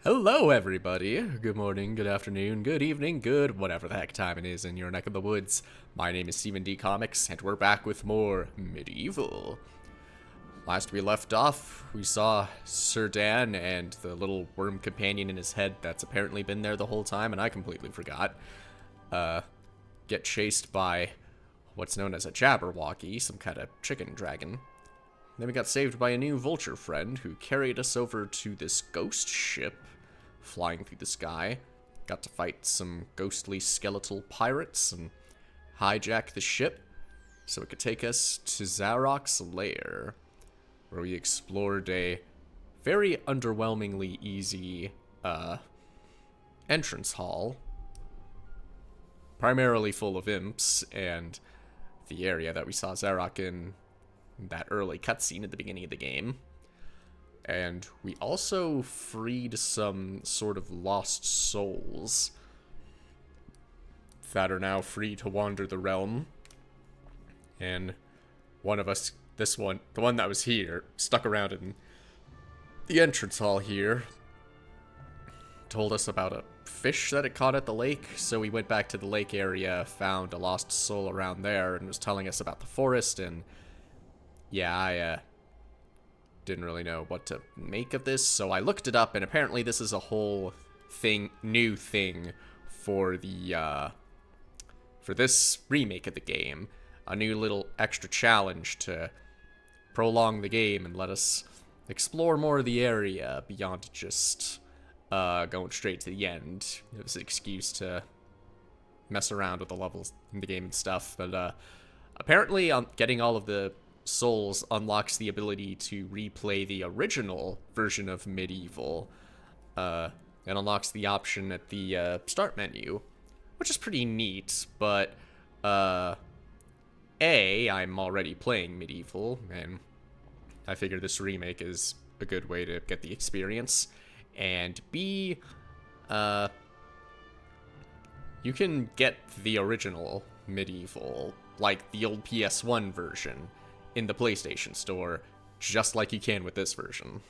Hello, everybody. Good morning, good afternoon, good evening, good whatever the heck time it is in your neck of the woods. My name is Stephen D. Comics, and we're back with more Medieval. Last we left off, we saw Sir Dan and the little worm companion in his head that's apparently been there the whole time, and I completely forgot, get chased by what's known as a Jabberwocky, some kind of chicken dragon. Then we got saved by a new vulture friend who carried us over to this ghost ship flying through the sky. Got to fight some ghostly skeletal pirates and hijack the ship so it could take us to Zarok's lair, where we explored a very underwhelmingly easy entrance hall, primarily full of imps, and the area that we saw Zarok in that early cutscene at the beginning of the game. And we also freed some sort of lost souls that are now free to wander the realm. And one of us, the one that was here, stuck around in the entrance hall here, told us about a fish that it caught at the lake. So we went back to the lake area, found a lost soul around there, and was telling us about the forest. And yeah, I didn't really know what to make of this, so I looked it up, and apparently this is a whole new thing for the for this remake of the game. A new little extra challenge to prolong the game and let us explore more of the area beyond just going straight to the end. It was an excuse to mess around with the levels in the game and stuff, but apparently getting all of the souls unlocks the ability to replay the original version of Medieval, and unlocks the option at the start menu, which is pretty neat. But I'm already playing Medieval, and I figure this remake is a good way to get the experience, and B, you can get the original Medieval, like the old PS1 version, in the PlayStation Store, just like you can with this version.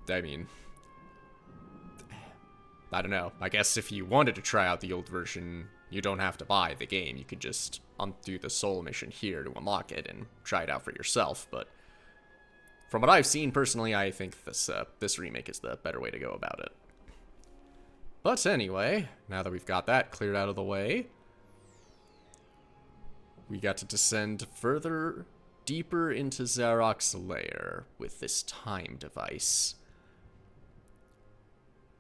I mean, I don't know. I guess if you wanted to try out the old version, you don't have to buy the game. You could just undo the soul mission here to unlock it and try it out for yourself. But from what I've seen personally, I think this remake is the better way to go about it. But anyway, now that we've got that cleared out of the way, we got to descend further, deeper into Zarok's lair with this time device.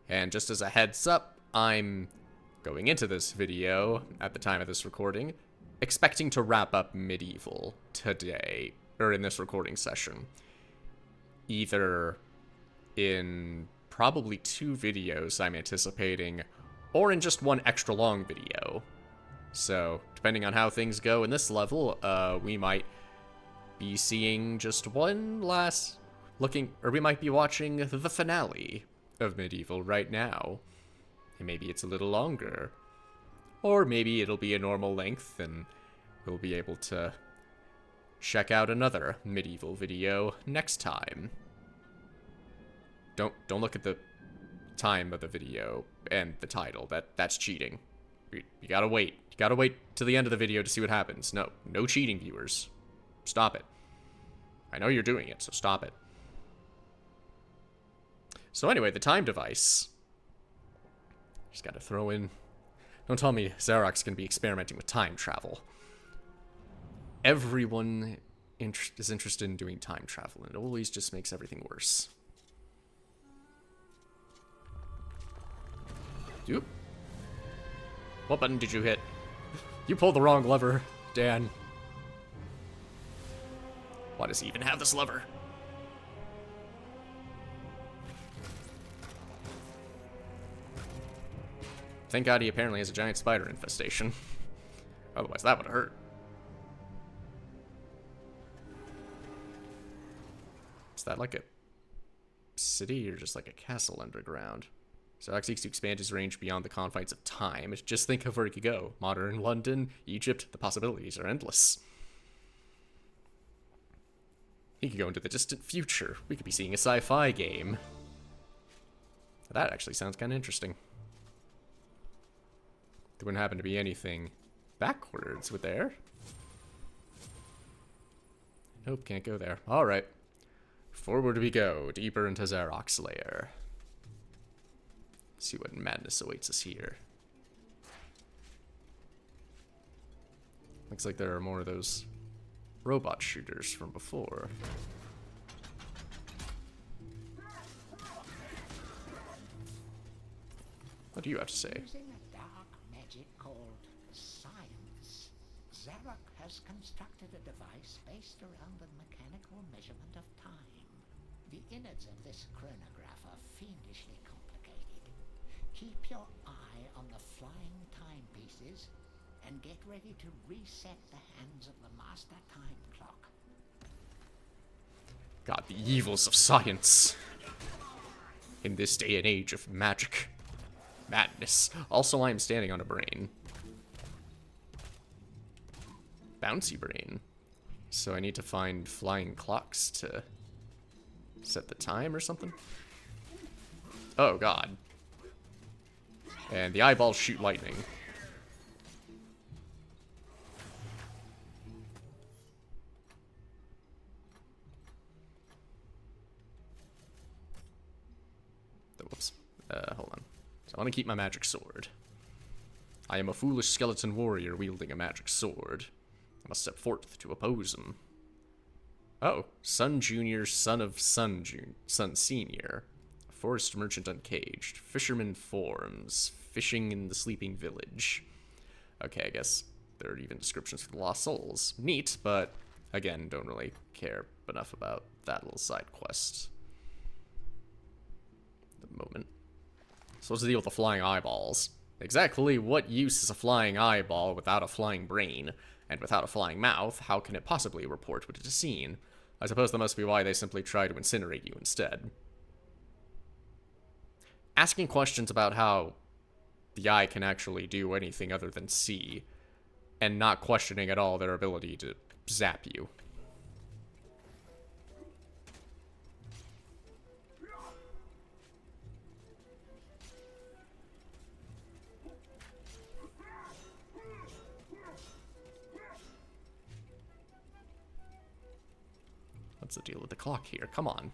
And just as a heads up, I'm going into this video, at the time of this recording, expecting to wrap up Medieval today, or in this recording session. Either in probably 2 videos I'm anticipating, or in just one extra long video. So, depending on how things go in this level, we might be seeing just one last or we might be watching the finale of Medieval right now. And maybe it's a little longer. Or maybe it'll be a normal length, and we'll be able to check out another Medieval video next time. Don't look at the time of the video and the title. That's cheating. You gotta wait. You gotta wait till the end of the video to see what happens. No cheating, viewers. Stop it. I know you're doing it, so stop it. So anyway, the time device. Just gotta throw in... Don't tell me Zarok's gonna be experimenting with time travel. Everyone is interested in doing time travel, and it always just makes everything worse. Oop. What button did you hit? You pulled the wrong lever, Dan. Why does he even have this lever? Thank God he apparently has a giant spider infestation. Otherwise that would have hurt. Is that like a city or just like a castle underground? Zarok seeks to expand his range beyond the confines of time. Just think of where he could go. Modern London, Egypt, the possibilities are endless. He could go into the distant future. We could be seeing a sci-fi game. That actually sounds kind of interesting. There wouldn't happen to be anything backwards with there. Nope, can't go there. Alright. Forward we go, deeper into Zarok's lair. See what madness awaits us here. Looks like there are more of those robot shooters from before. What do you have to say? Using a dark magic called science, Zarok has constructed a device based around the mechanical measurement of time. The innards of this chronograph are fiendishly complicated. Keep your eye on the flying timepieces and get ready to reset the hands of the master time clock. God, the evils of science. In this day and age of magic. Madness. Also, I am standing on a brain. Bouncy brain. So I need to find flying clocks to set the time or something? Oh, God. And the eyeballs shoot lightning. Whoops. Hold on. So I want to keep my magic sword. I am a foolish skeleton warrior wielding a magic sword. I must step forth to oppose him. Oh, Sun Junior, son of Sun Senior. Forest merchant uncaged. Fisherman forms. Fishing in the sleeping village. Okay, I guess there are even descriptions for the lost souls. Neat, but again, don't really care enough about that little side quest. At the moment. So what's the deal with the flying eyeballs? Exactly what use is a flying eyeball without a flying brain? And without a flying mouth, how can it possibly report what it has seen? I suppose that must be why they simply try to incinerate you instead. Asking questions about how the eye can actually do anything other than see, and not questioning at all their ability to zap you. What's the deal with the clock here? Come on.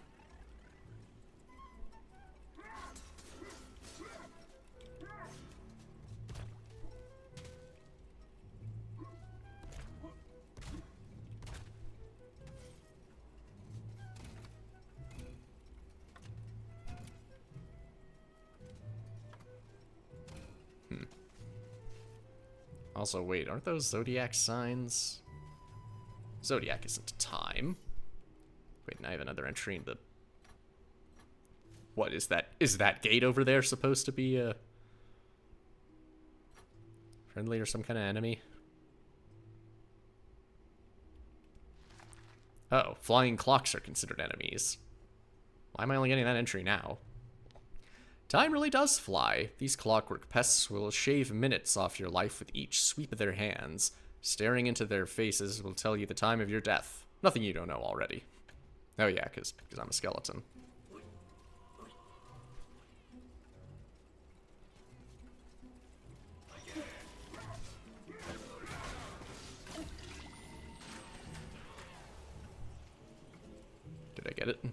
Also, wait, aren't those zodiac signs? Zodiac isn't time. Wait, and I have another entry in the... What is that? Is that gate over there supposed to be a... friendly or some kind of enemy? Oh, flying clocks are considered enemies. Why am I only getting that entry now? Time really does fly. These clockwork pests will shave minutes off your life with each sweep of their hands. Staring into their faces will tell you the time of your death. Nothing you don't know already. Oh yeah, because I'm a skeleton. Did I get it?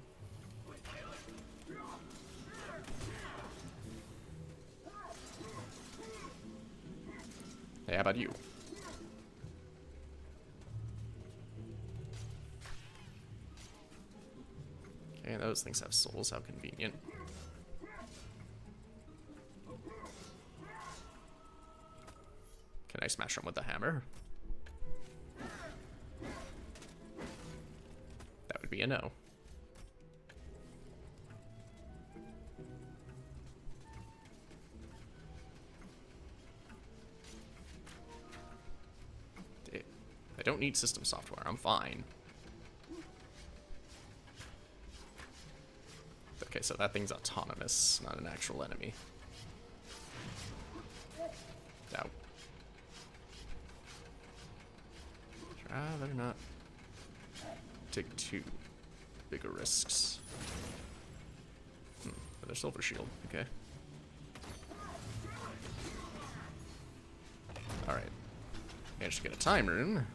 Hey, how about you? Okay, those things have souls, how convenient. Can I smash them with the hammer? That would be a no. I don't need system software, I'm fine. Okay, so that thing's autonomous, not an actual enemy. take too big a risks. Another silver shield, okay. Alright. Managed to get a time rune.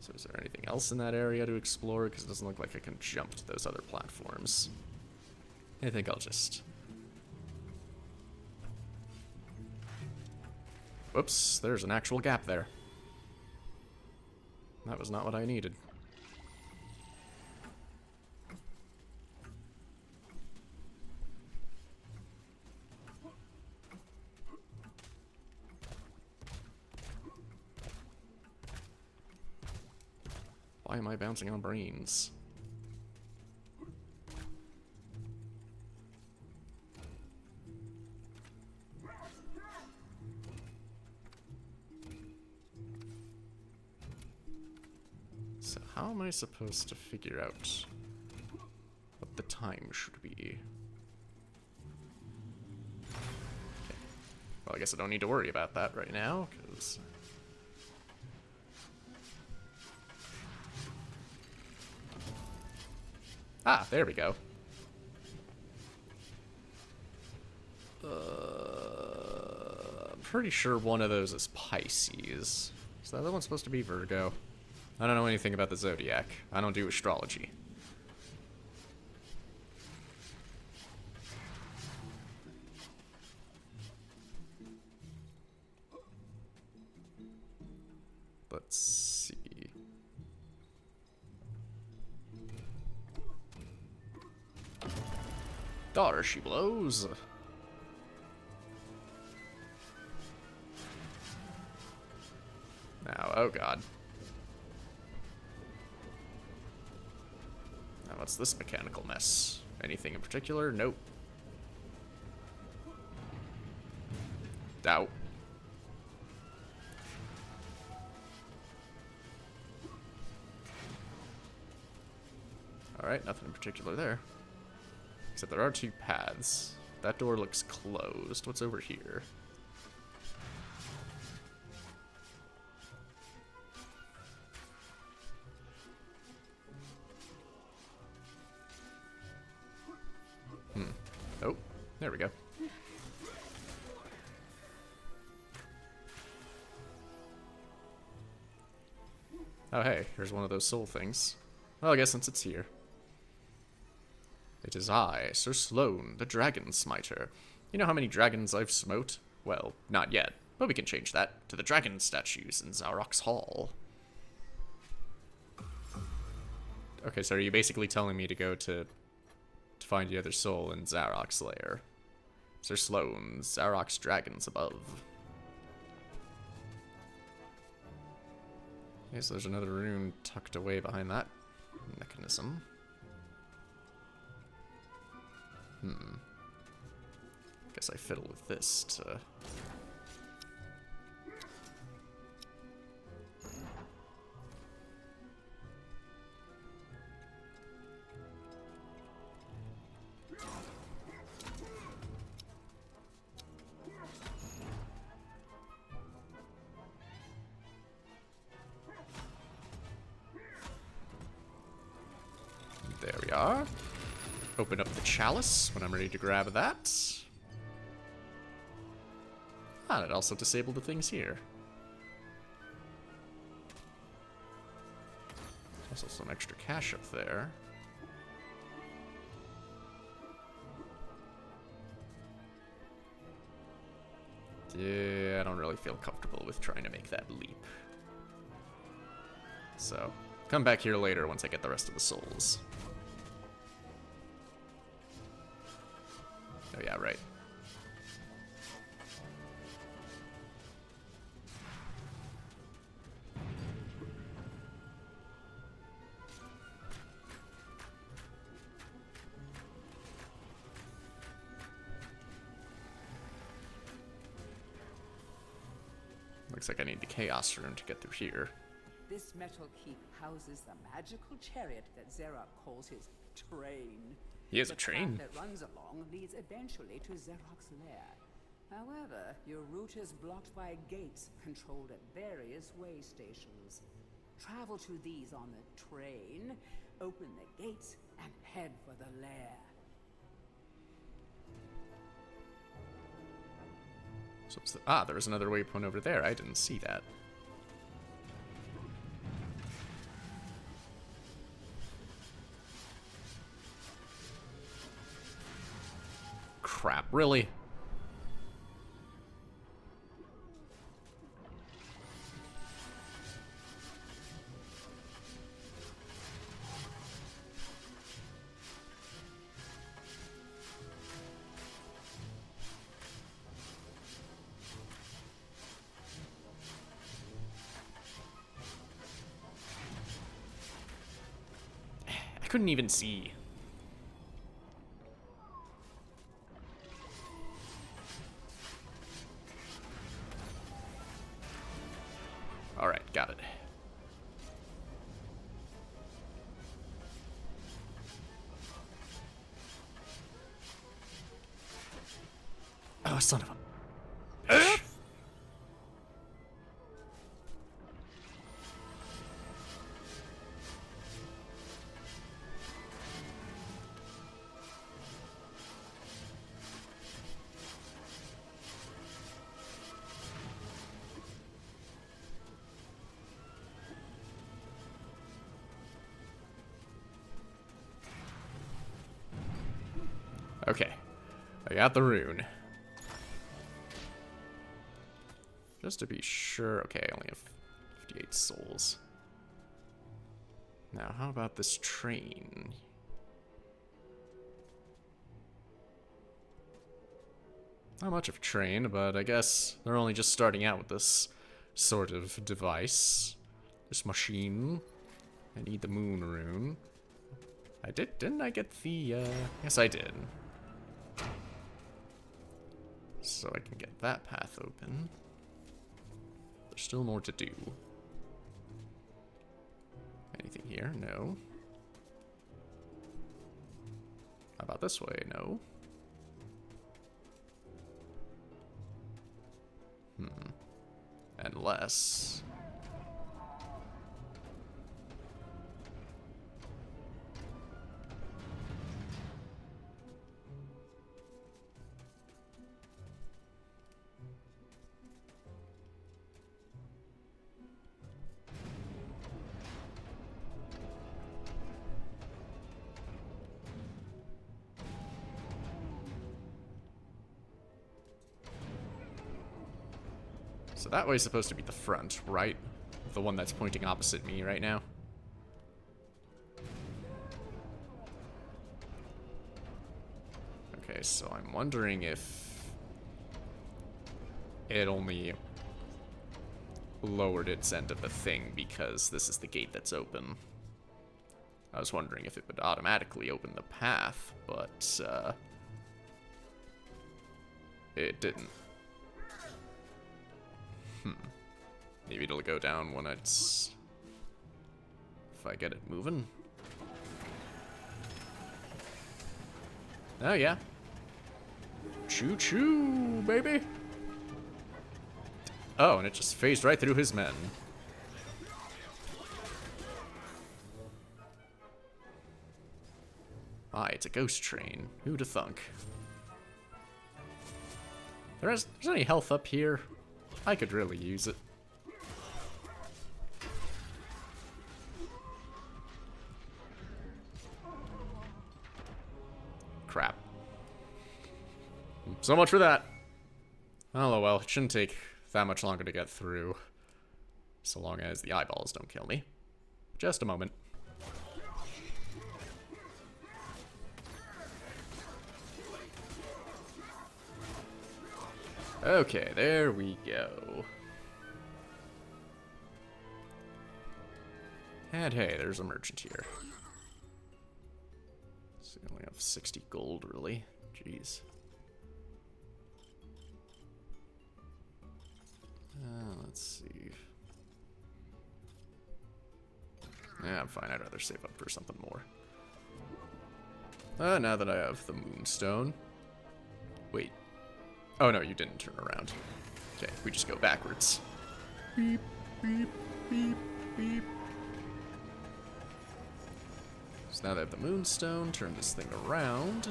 So is there anything else in that area to explore? Because it doesn't look like I can jump to those other platforms. I think I'll just... Whoops, there's an actual gap there. That was not what I needed. Why am I bouncing on brains? So how am I supposed to figure out what the time should be? Okay. Well, I guess I don't need to worry about that right now, because... Ah, there we go. I'm pretty sure one of those is Pisces. Is the other one supposed to be Virgo? I don't know anything about the zodiac. I don't do astrology. Let's see. Daughter, she blows. Now, oh god. Now, what's this mechanical mess? Anything in particular? Nope. Doubt. Alright, nothing in particular there. Except there are two paths. That door looks closed. What's over here? Oh, there we go. Oh hey, here's one of those soul things. Well, I guess since it's here. It is I, Sir Sloane, the Dragon Smiter. You know how many dragons I've smote? Well, not yet, but we can change that to the dragon statues in Zarok's Hall. Okay, so are you basically telling me to go to find the other soul in Zarok's lair? Sir Sloane, Zarok's dragons above. Okay, so there's another rune tucked away behind that mechanism. Guess I fiddle with this to... There we are. Open up the chalice when I'm ready to grab that. Ah, it also disabled the things here. Also some extra cash up there. Yeah, I don't really feel comfortable with trying to make that leap. So, come back here later once I get the rest of the souls. Oh yeah, right. Looks like I need the Chaos Rune to get through here. This metal keep houses the magical chariot that Zarok calls his train. He has a train? The path that runs along leads eventually to Zarok's lair. However, your route is blocked by gates controlled at various way stations. Travel to these on the train, open the gates, and head for the lair. So there's another waypoint over there. I didn't see that. Crap, really? I couldn't even see. Alright, got it. Oh, son of a... Okay, I got the rune. Just to be sure, okay, I only have 58 souls. Now, how about this train? Not much of a train, but I guess they're only just starting out with this sort of device. This machine. I need the moon rune. Didn't I get the, yes I did. So I can get that path open. There's still more to do. Anything here? No. How about this way? No. Unless... So that way's supposed to be the front, right? The one that's pointing opposite me right now. Okay, so I'm wondering if it only lowered its end of the thing because this is the gate that's open. I was wondering if it would automatically open the path, but it didn't. Maybe it'll go down when it's... if I get it moving. Oh, yeah. Choo-choo, baby! Oh, and it just phased right through his men. Ah, it's a ghost train. Who'da thunk? There's any health up here? I could really use it. Crap. So much for that. Oh well, it shouldn't take that much longer to get through. So long as the eyeballs don't kill me. Just a moment. Okay, there we go. And hey, there's a merchant here. So we only have 60 gold, really. Jeez. Let's see. Yeah, I'm fine. I'd rather save up for something more. Now that I have the moonstone. Wait. Oh no, you didn't turn around. Okay, we just go backwards. Beep, beep, beep, beep. So now they have the moonstone. Turn this thing around.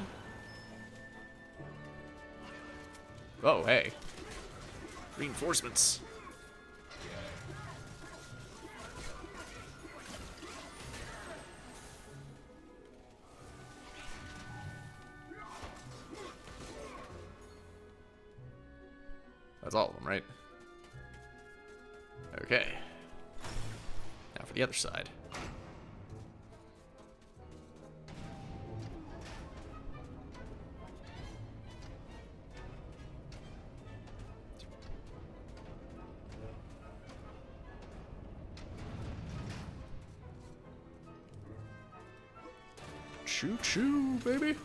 Oh, hey. Reinforcements. That's all of them, right? Okay. Now for the other side. Choo-choo, baby.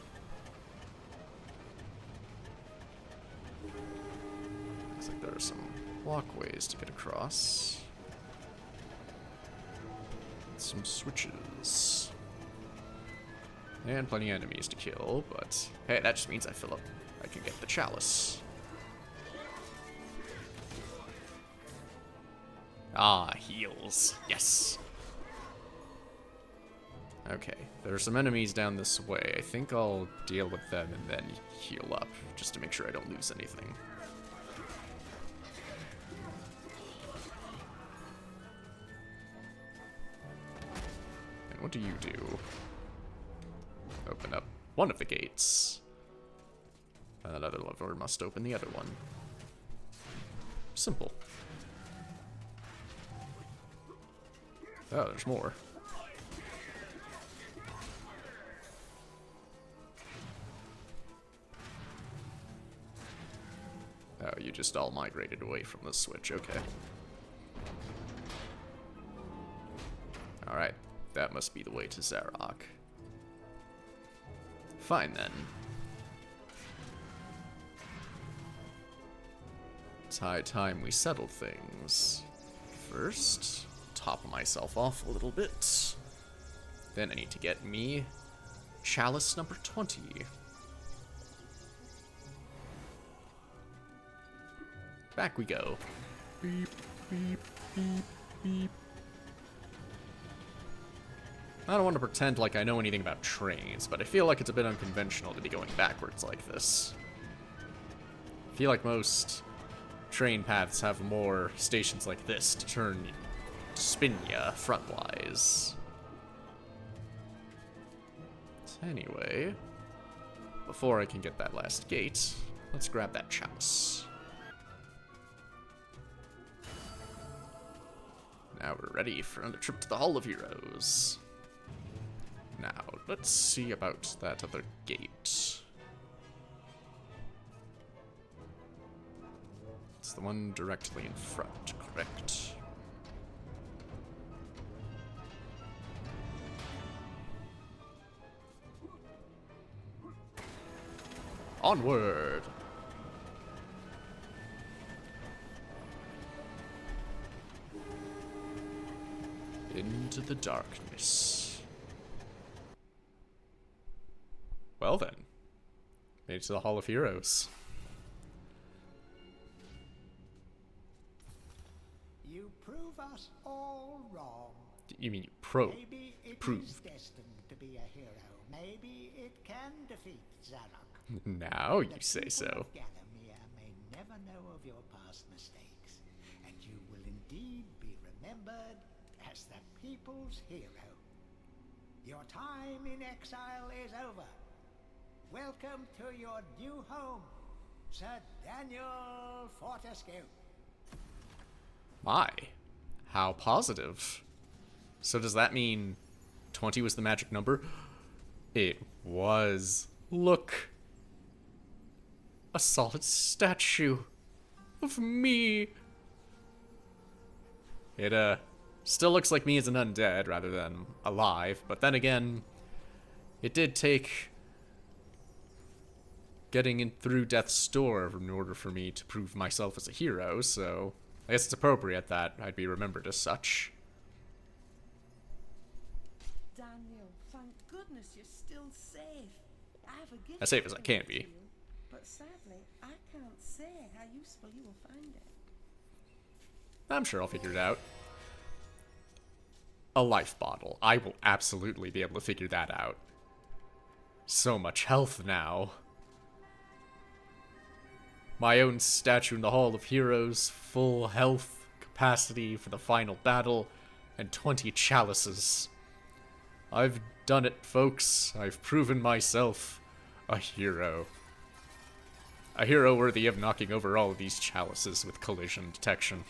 Looks like there are some walkways to get across. Some switches. And plenty of enemies to kill, but hey, that just means I fill up. I can get the chalice. Ah, heals. Yes. Okay, there are some enemies down this way. I think I'll deal with them and then heal up, just to make sure I don't lose anything. And what do you do? Open up one of the gates. And another lever must open the other one. Simple. Oh, there's more. Oh, you just all migrated away from the switch, okay. Alright, that must be the way to Zarok. Fine then. It's high time we settle things. First, top myself off a little bit. Then I need to get me chalice number 20. Back we go. Beep, beep, beep, beep. I don't want to pretend like I know anything about trains, but I feel like it's a bit unconventional to be going backwards like this. I feel like most train paths have more stations like this to spin ya frontwise. Anyway, before I can get that last gate, let's grab that chalice. Now we're ready for another trip to the Hall of Heroes. Now, let's see about that other gate. It's the one directly in front, correct? Onward! Into the darkness. Well then, made it to the Hall of Heroes. You prove us all wrong. You mean you Maybe it is proved? destined to be a hero. Maybe it can defeat Zarok. Now you The say people so. of Gallowmere may never know of your past mistakes, and you will indeed be remembered as the people's hero. Your time in exile is over. Welcome to your new home, Sir Daniel Fortescue. My, how positive. So does that mean 20 was the magic number? It was. Look. A solid statue of me. It, still looks like me as an undead rather than alive, but then again, it did take getting in through death's door in order for me to prove myself as a hero, so I guess it's appropriate that I'd be remembered as such. Daniel, thank goodness you're still safe. I have a gift As safe as I can be. to you, but sadly, I can't say I'm sure I'll figure it out. A life bottle. I will absolutely be able to figure that out. So much health now. My own statue in the Hall of Heroes, full health capacity for the final battle, and 20 chalices. I've done it, folks. I've proven myself a hero. A hero worthy of knocking over all of these chalices with collision detection.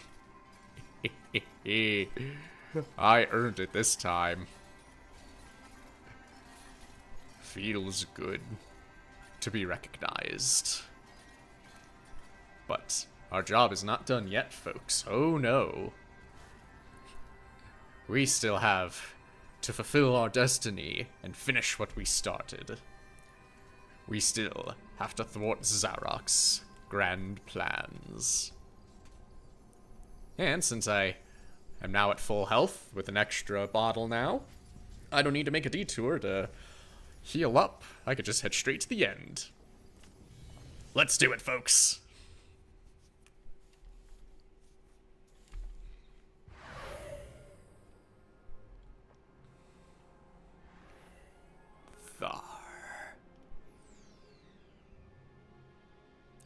I earned it this time. Feels good to be recognized. But our job is not done yet, folks. Oh no. We still have to fulfill our destiny and finish what we started. We still have to thwart Zarok's grand plans. And since I am now at full health with an extra bottle now, I don't need to make a detour to heal up. I could just head straight to the end. Let's do it, folks.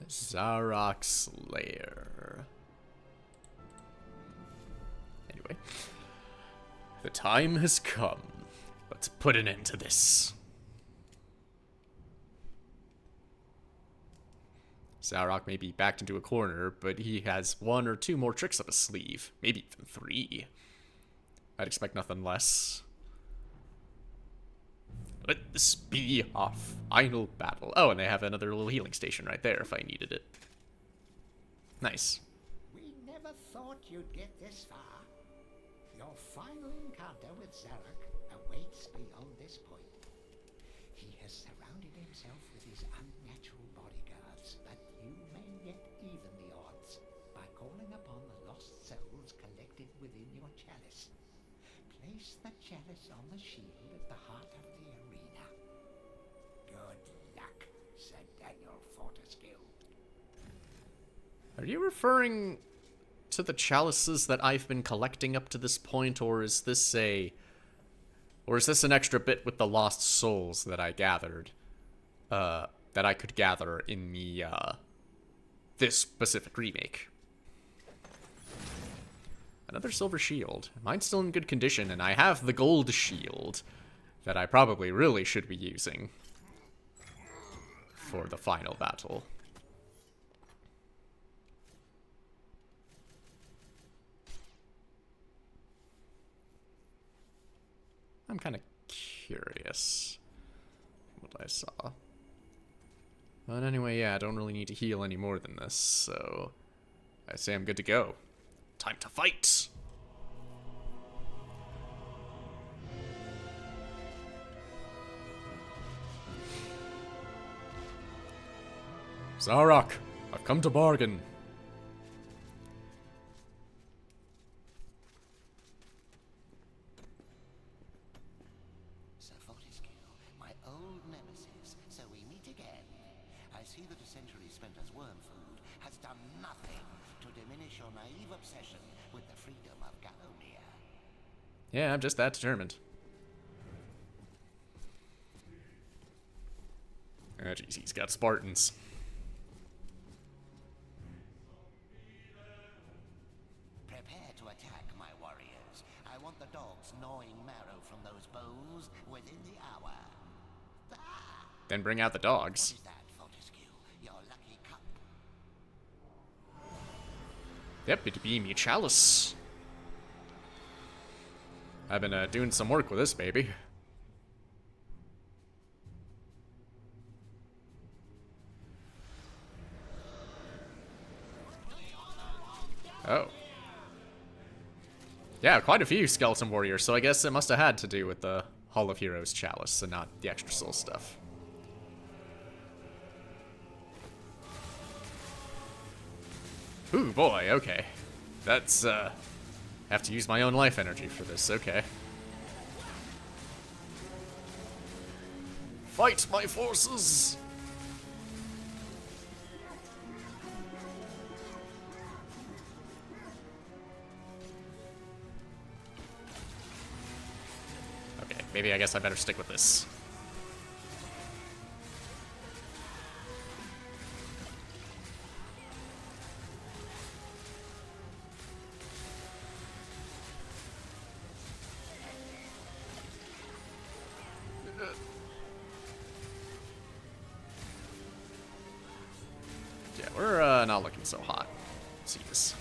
Zarok's lair. Anyway, the time has come. Let's put an end to this. Zarok may be backed into a corner, but he has 1 or 2 more tricks up his sleeve. Maybe even 3. I'd expect nothing less. Let this be our final battle. Oh, and they have another little healing station right there if I needed it. Nice. We never thought you'd get this far. Your final encounter with Zarok awaits beyond this point. He has surrounded himself with his unnatural bodyguards, but you may yet even the odds by calling upon the lost souls collected within your chalice. Place the chalice on the shield at the heart of the arena. Good luck, Sir Daniel Fortescue. Are you referring to the chalices that I've been collecting up to this point, or is this an extra bit with the lost souls that I gathered? That I could gather in the, this specific remake. Another silver shield. Mine's still in good condition, and I have the gold shield that I probably really should be using for the final battle. I'm kind of curious what I saw. But anyway, yeah, I don't really need to heal any more than this, so I say I'm good to go. Time to fight! Zarok, I've come to bargain. Sir Fortescue, my old nemesis, so we meet again. I see that a century spent as worm food has done nothing to diminish your naive obsession with the freedom of Gallowmere. Yeah, I'm just that determined. Ah, jeez, he's got Spartans. Prepare to attack, my warriors. I want the dogs gnawing marrow from those bones within the hour. Ah! Then bring out the What dogs. is that, Fortescue? Your lucky cup? Yep, it'd be me chalice. I've been doing some work with this baby. Oh. Yeah, quite a few skeleton warriors, so I guess it must have had to do with the Hall of Heroes chalice and not the extra soul stuff. Ooh, boy, okay. That's, have to use my own life energy for this, okay. Fight my forces! maybe I guess I better stick with this. Yeah, we're not looking so hot. Jeez.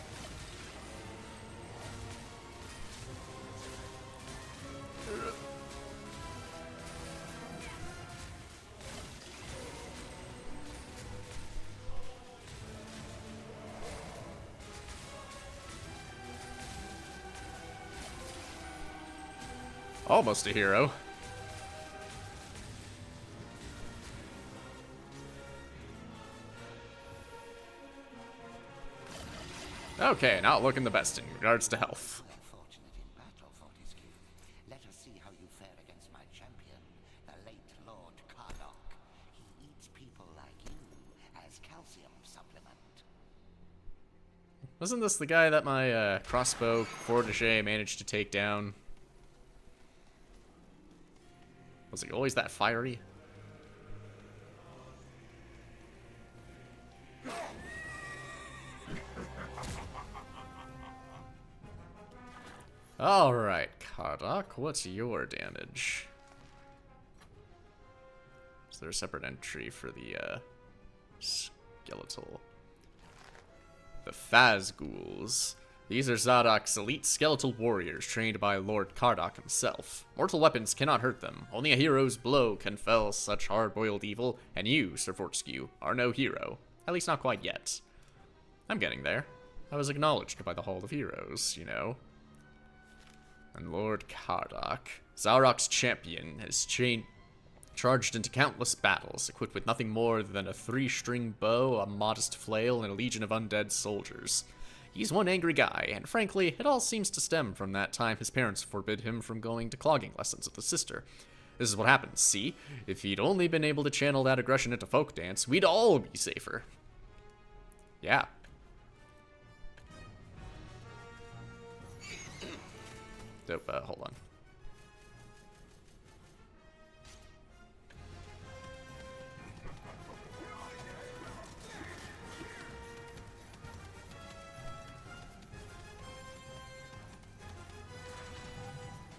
Almost a hero. Okay, not looking the best in regards to health. Fortunate in battle, Fortescue. Let us see how you fare against my champion, the late Lord Cardok. He eats people like you as calcium supplement. Wasn't this the guy that my crossbow protege managed to take down? Was he always that fiery? Alright, Cardok, what's your damage? Is there a separate entry for the skeletal? The Phasghouls. These are Zadok's elite skeletal warriors trained by Lord Cardok himself. Mortal weapons cannot hurt them. Only a hero's blow can fell such hard-boiled evil, and you, Sir Fortescue, are no hero. At least not quite yet. I'm getting there. I was acknowledged by the Hall of Heroes, you know. And Lord Cardok, Zarok's champion, has charged into countless battles, equipped with nothing more than a 3-string bow, a modest flail, and a legion of undead soldiers. He's one angry guy, and frankly, it all seems to stem from that time his parents forbid him from going to clogging lessons with his sister. This is what happens, see? If he'd only been able to channel that aggression into folk dance, we'd all be safer. Yeah. Hold on.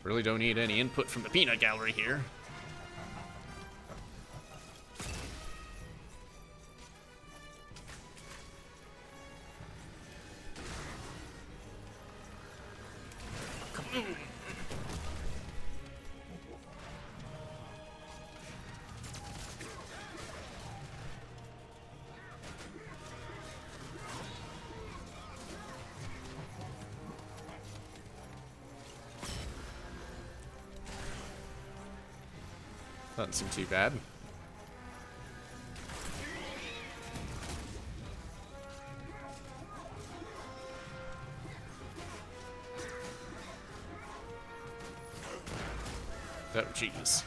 Really don't need any input from the peanut gallery here. Doesn't seem too bad. Oh, jeez.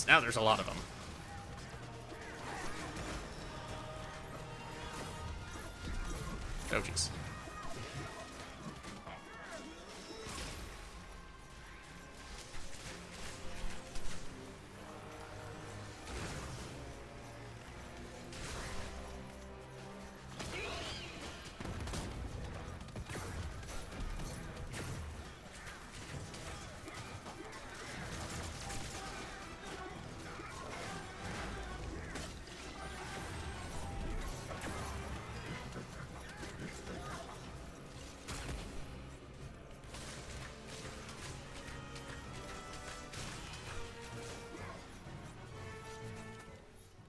Now there's a lot of them. Oh, jeez.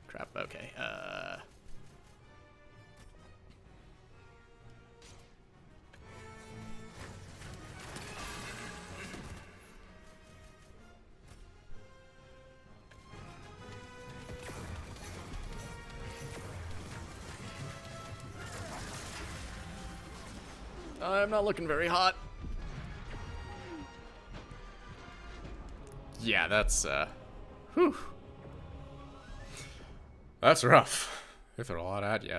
Crap, okay, I'm not looking very hot. Yeah, that's, whew. That's rough. They throw a lot at you.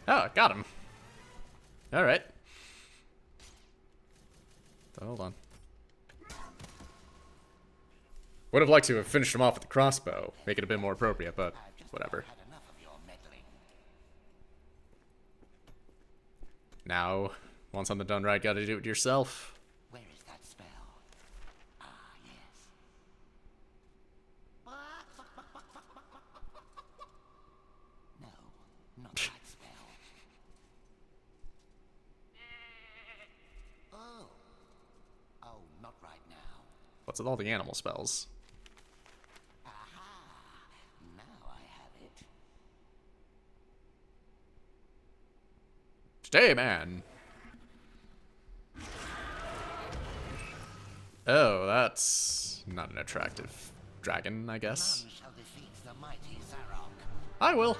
Oh, got him. Alright. Hold on. Would have liked to have finished him off with the crossbow. Make it a bit more appropriate, but whatever. Had enough of your meddling. Now, want something done right, gotta do it yourself. Where is that spell? Ah, yes. No, not that spell. Oh. Oh, not right now. What's with all the animal spells? Aha! Now I have it. Stay, man. Oh, that's not an attractive dragon, I guess. None shall defeat the mighty Zarok. I will.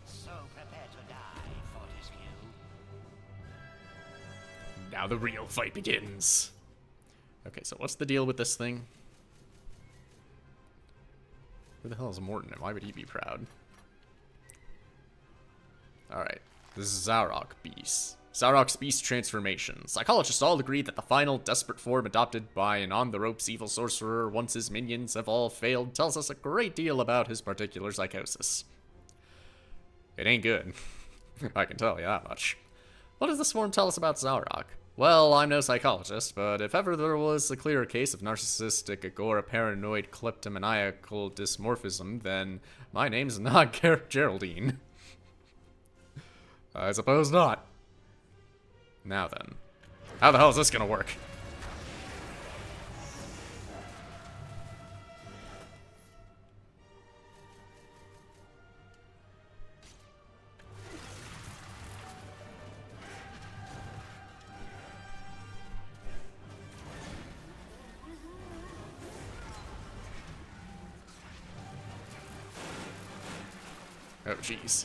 So prepare to die, Fortescue. Now the real fight begins. Okay, so what's the deal with this thing? Who the hell is Morton, and why would he be proud? Alright, this is Zarok Beast. Zarok's Beast transformation. Psychologists all agree that the final, desperate form adopted by an on-the-ropes evil sorcerer once his minions have all failed tells us a great deal about his particular psychosis. It ain't good. I can tell you that much. What does this form tell us about Zarok? Well, I'm no psychologist, but if ever there was a clearer case of narcissistic, agora-paranoid, kleptomaniacal dysmorphism, then my name's not Geraldine. I suppose not. Now then, how the hell is this gonna work? Oh, jeez.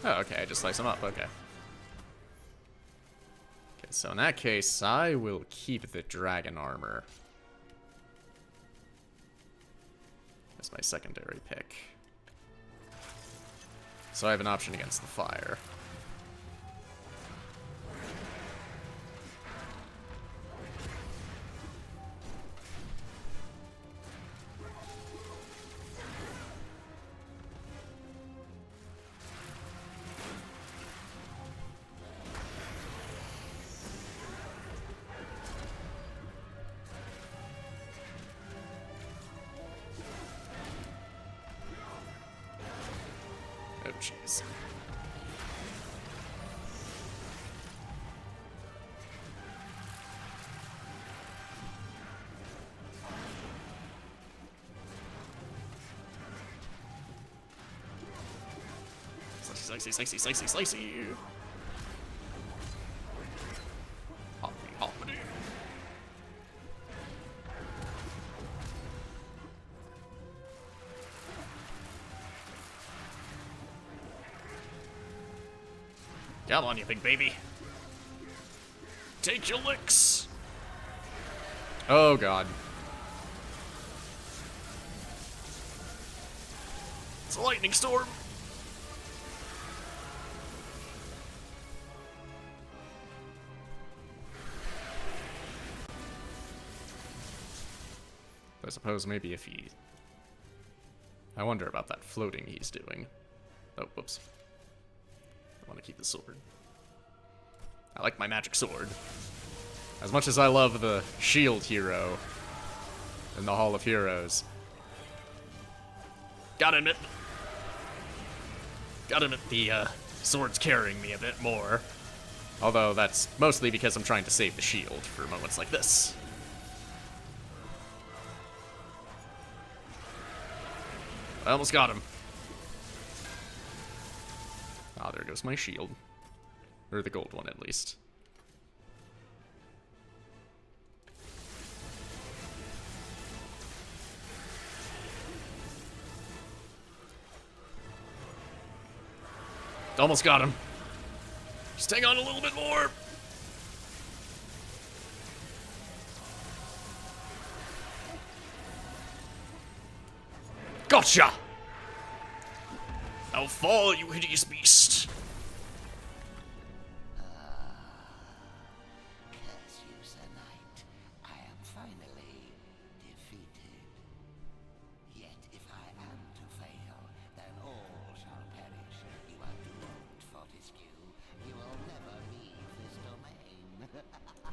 Oh, okay, I just slice them up, okay. Okay, so in that case, I will keep the dragon armor. That's my secondary pick. So I have an option against the fire. Oh, jeez. Slicey, slicey, slicey, slicey. Hoppity, hoppity. Come on, you big baby. Take your licks. Oh god. It's a lightning storm! I suppose maybe if he... I wonder about that floating he's doing. Oh, whoops. I want to keep the sword. I like my magic sword. As much as I love the shield hero in the Hall of Heroes. Gotta admit the sword's carrying me a bit more. Although that's mostly because I'm trying to save the shield for moments like this. I almost got him. Ah, there goes my shield. Or the gold one, at least. Almost got him. Just hang on a little bit more. Gotcha! Now fall, you hideous beast. Curse you, Sir Knight. I am finally defeated. Yet if I am to fail, then all shall perish. You are doomed, Fortescue. You will never leave this domain.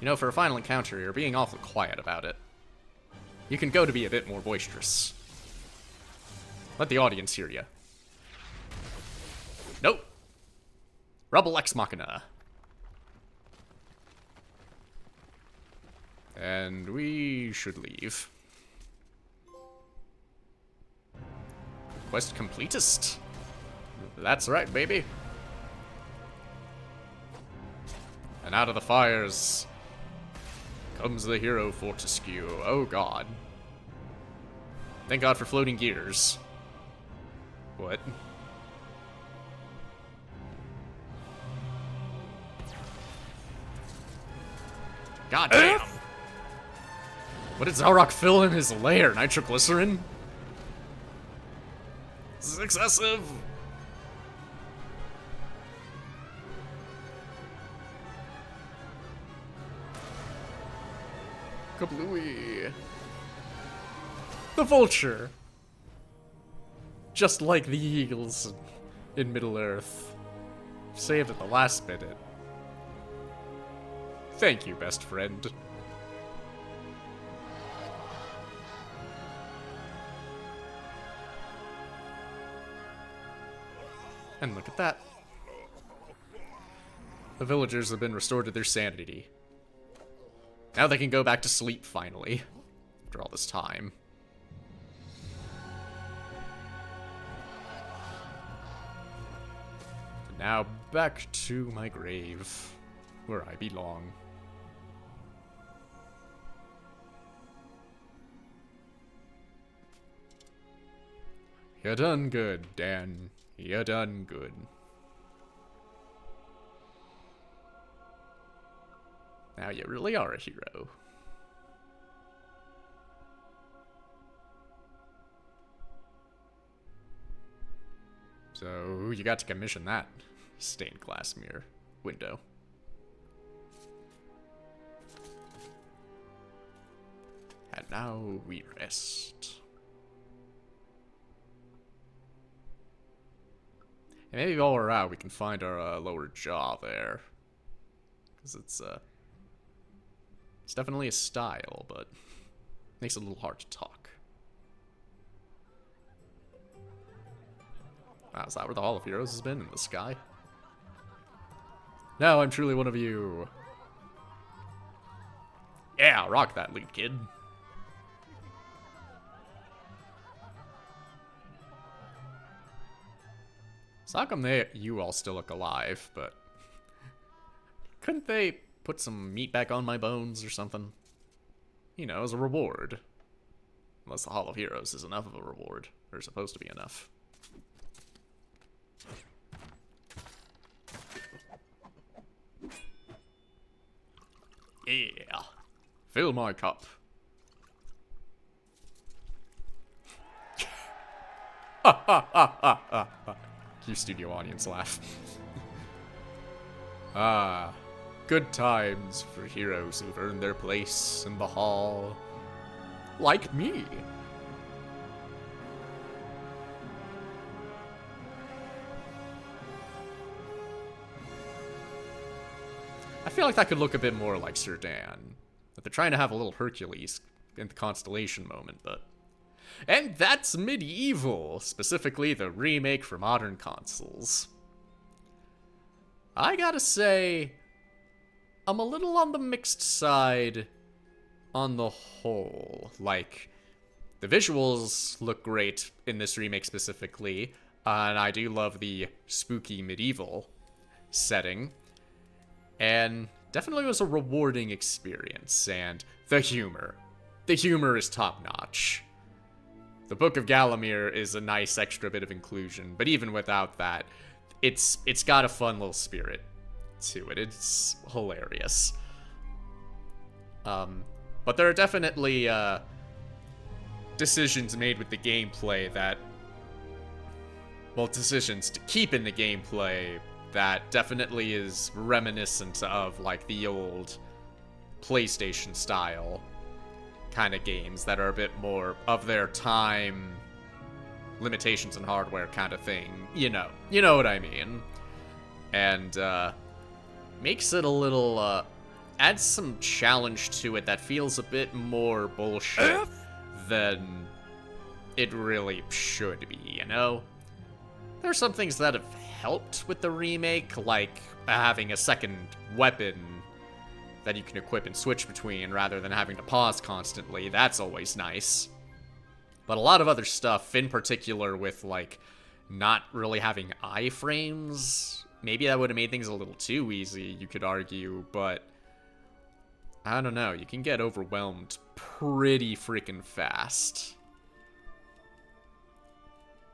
You know, for a final encounter, you're being awful quiet about it. You can go to be a bit more boisterous. Let the audience hear you. Nope. Rebel Ex Machina. And we should leave. Quest completist. That's right, baby. And out of the fires comes the hero Fortescue. Oh god. Thank god for floating gears. What? God damn! What did Zarok fill in his lair? Nitroglycerin? This is excessive! Kablooey. The vulture! Just like the eagles in Middle-earth. Saved at the last minute. Thank you, best friend. And look at that. The villagers have been restored to their sanity. Now they can go back to sleep, finally. After all this time. Now back to my grave, where I belong. You done good, Dan. You done good. Now you really are a hero. So you got to commission that stained glass mirror window. And now we rest. And maybe while we're out, we can find our lower jaw there. Because it's definitely a style, but makes it a little hard to talk. Wow, is that where the Hall of Heroes has been? In the sky? Now I'm truly one of you. Yeah, rock that lead, kid. So how come you all still look alive, but... Couldn't they put some meat back on my bones or something? You know, as a reward. Unless the Hall of Heroes is enough of a reward. Or supposed to be enough. Yeah. Fill my cup. Cue studio audience laugh. Ah, good times for heroes who've earned their place in the hall. Like me. I feel like that could look a bit more like Sir Dan. But they're trying to have a little Hercules in the Constellation moment, but... And that's Medieval, specifically the remake for modern consoles. I gotta say, I'm a little on the mixed side on the whole. Like, the visuals look great in this remake specifically, and I do love the spooky medieval setting. And definitely was a rewarding experience, and the humor. The humor is top-notch. The Book of Gallowmere is a nice extra bit of inclusion, but even without that, it's got a fun little spirit to it. It's hilarious. But there are definitely decisions made with the gameplay that, well, decisions to keep in the gameplay that definitely is reminiscent of, like, the old PlayStation style kind of games that are a bit more of their time, limitations and hardware kind of thing. You know what I mean. And makes it a little, adds some challenge to it that feels a bit more bullshit than it really should be, you know? There's some things that have helped with the remake, like having a second weapon that you can equip and switch between rather than having to pause constantly. That's always nice. But a lot of other stuff, in particular with, like, not really having iframes, maybe that would have made things a little too easy, you could argue, but I don't know, you can get overwhelmed pretty freaking fast.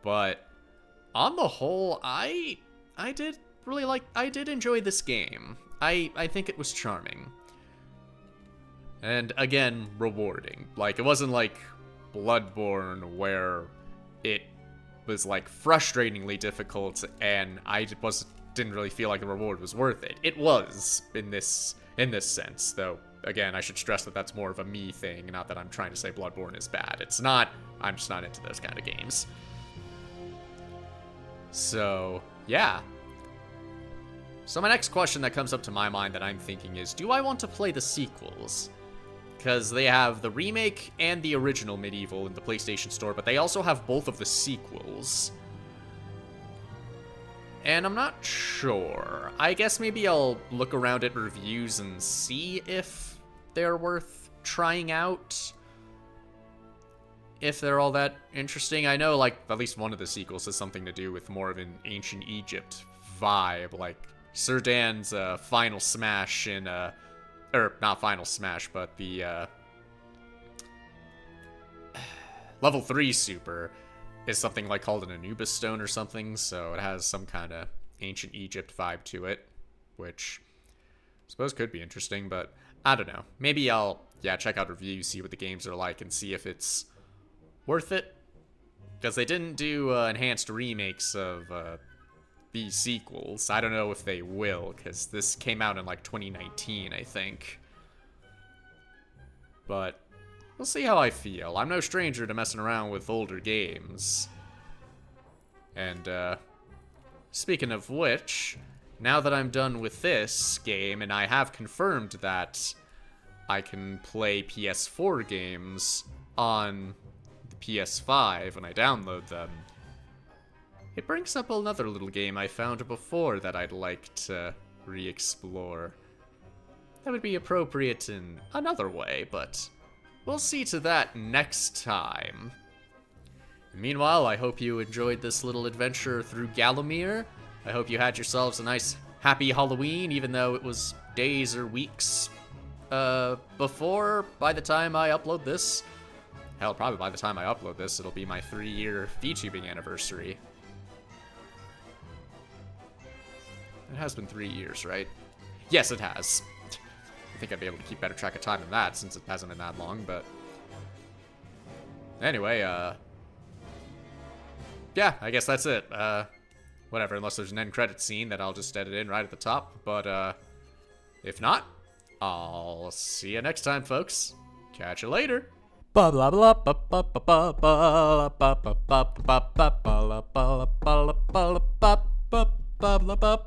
But on the whole, I did enjoy this game. I think it was charming. And again, rewarding. Like, it wasn't like Bloodborne where it was like frustratingly difficult and I didn't really feel like the reward was worth it. It was in this sense, though. Again, I should stress that that's more of a me thing, not that I'm trying to say Bloodborne is bad. It's not. I'm just not into those kind of games. So, yeah. So my next question that comes up to my mind that I'm thinking is, do I want to play the sequels? Because they have the remake and the original Medieval in the PlayStation Store, but they also have both of the sequels. And I'm not sure. I guess maybe I'll look around at reviews and see if they're worth trying out. If they're all that interesting. I know, like, at least one of the sequels has something to do with more of an ancient Egypt vibe, like Sir Dan's final smash in, or not final smash, but the level 3 super is something like called an Anubis stone or something, so it has some kind of ancient Egypt vibe to it, which I suppose could be interesting, but I don't know. Maybe I'll, check out reviews, see what the games are like, and see if it's worth it. Because they didn't do enhanced remakes of these sequels. I don't know if they will, because this came out in like 2019, I think. But we'll see how I feel. I'm no stranger to messing around with older games. And speaking of which, now that I'm done with this game, and I have confirmed that I can play PS4 games on the PS5 when I download them, it brings up another little game I found before that I'd like to re-explore. That would be appropriate in another way, but we'll see to that next time. Meanwhile, I hope you enjoyed this little adventure through Gallowmere. I hope you had yourselves a nice, happy Halloween, even though it was days or weeks before, by the time I upload this. Hell, probably by the time I upload this, it'll be my 3-year VTubing anniversary. It has been 3 years, right? Yes, it has. I think I'd be able to keep better track of time than that, since it hasn't been that long, but... Anyway, yeah, I guess that's it. Whatever, unless there's an end credit scene that I'll just edit in right at the top. But, if not, I'll see you next time, folks. Catch you later. Blah blah blah blah blah blah blah blah blah blah blah blah blah blah blah blah blah blah blah.